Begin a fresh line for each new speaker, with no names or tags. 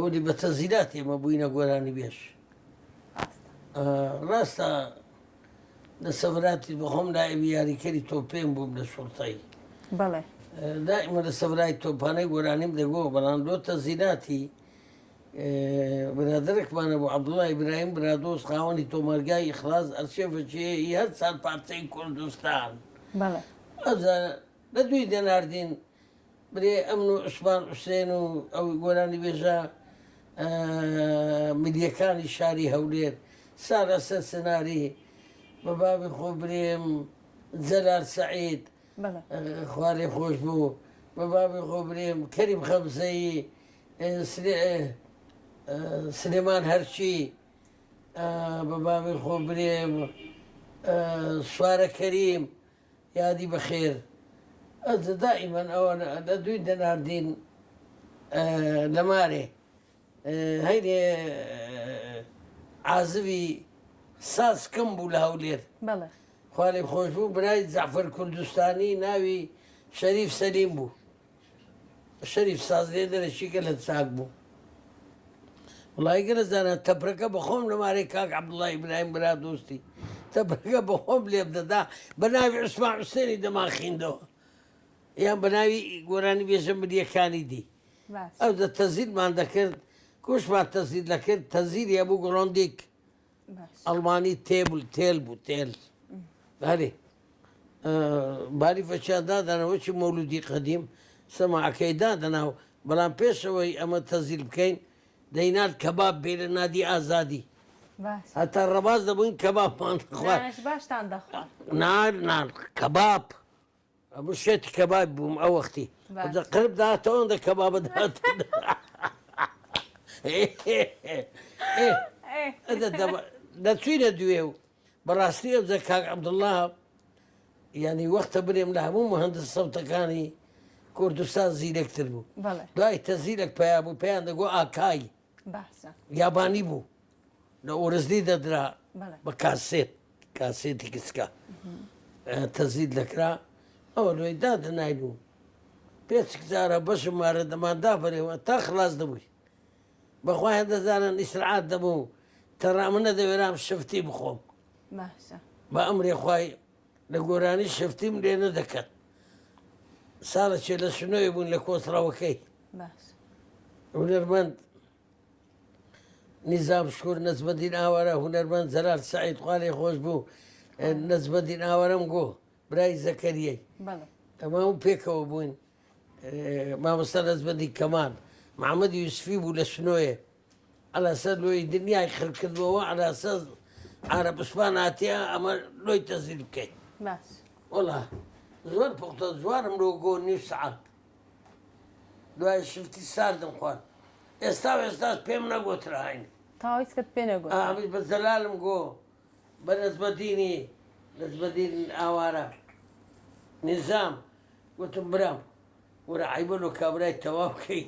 ئەوەی بە تەزیلات ئێمە بووینە گۆرانی بێش ڕاستە لە سەڤراتی بەخۆم نائیبی یاریکەری تۆ پێم بووم لە شوڵتایی
بەڵێ
دائما لە سەڤرای تۆپانەی گۆرانیم دەگۆ بەڵام دۆ تەزیلاتی برادرێکمانە بوو عەبدوڵڵا ئیبراهیم برادۆست خاوەنی تۆمەرگای ئیخلاس ئەرشێفەکێی هەر چەند پارچەی کوردستان
بەڵێ
ئەجا لە دوی دەناردین برێ ئەمن و عوسمان حوسێن و ئەو گۆرانی بێژە ملیەکانی شاری هەولێر سارە سەر سناری بە بابی خۆ برێم جەلال سەعید
بەڵێ
خوارێ خۆش بوو بە بابی خۆ برێم کەریم خەمزەیی سلێمان هەرچی بە بابی خۆ برێم سوارە کەریم یادی بەخێر ئەس دائیمەن ئەوە لە دوی دەناردین لە مارێ هەیدێ عازوی ساز کەم بوو لە هەولێر
بەڵێ
خوالێ خۆش بوو برای جەعفەر کوردستانی ناوی شەریف سەلیم بوو شەریف ساز لێ دەرەشیکە لە چاک بوو وڵای گەرە زانە تەپرەکە بەخۆم لە مارەی کاک عەبدوڵڵا ئیبراهیم برا دۆستی تەپرەکە بەخۆم لێ بدەدا بە ناوی عوسمان حوسێنی دەماخیندەوە یان بە ناوی گۆرانی بێژە ملیەکانی دی
باش
ئەو دە تەزیلمان دەکرد کوشمان تەزیل دەکرد تەزیلی هەبوو گۆڕۆندێک
باش
ئەڵمانی تێل بوو تێل هەرێ باری فەچیان دادانەوە چی مەولودی قەدیم سەماعەکەی دادەناو بەڵام پێشەوەی ئەمە تەزیل بکەین دەینات کەباب بێ لە نادی ئازادی
باش
هەتا ڕەباز دەبووین کەبابمان خوارد
دانش باشتان دەخوات
نان کەباب هەموو شێتی کەباب بووم ئەو وەختی
باش.
قرب داتەوەندە کەبابە دات دەچوینە دوێ و بەڕاستی ئەوجە کاک عەبدوڵڵا ینی وەختە برێم لە هەموو مهندس سەوتەکانی کوردستان زیرەکتر بوو
بەڵێ
دوای تەزیلێک پیا بوو پێیان دەگۆ ئاکای
باشە
یابانی بوو لە ئۆرزلی دەدرا
بەڵێ
بە کاسێتی کچکە تەزیل دەکرا ئەوە لۆی دادەنای بوو پێچجارە بەشم مارە دەماندا بەرێەوە تا خلاص دەبووی بەخوایان دەزانن ئیسراعات دەبوو تەڕامنە دەوێرام شفتی بخۆم
باشە
بە ئەمرێ خوای لە گۆرانی شفتیم لێ نەدەکەت ساڵە چێ لە شنۆی بوون لە کۆسراوەکەی
باش
هونەرمەند نیزام شکور نەزمەدین ئاوارە هونەرمەند جەلال سەعید خوالێ خۆش بوو نەزمەدین ئاوارەم گۆ برای زەکەریەی
بەڵێ
ئەمە و پێکەوە بووین مامۆستا نەزمەدی کەمان محەممەد یوسفی بوو لە شنۆیە ئەلاسەر لۆی دنیای خڕکردبەوە ئەلاسە عرب عوسمان هاتیە ئەمە لۆی تەزیل بکەین
باش
وەڵا زۆر پوختە جوارم لۆ گۆ نیو سەعات دوای شفتی ساردم خوارد ئێستاش پێم نەگۆترا هاین
تاویستکەت پێ نەگوت
ئامیش بە جەلالم گۆ بە نەزمەدینی نەزمەدین ئاوارە نظام گوتم برام وەرە عیبەن و کابرای تەواو بکەی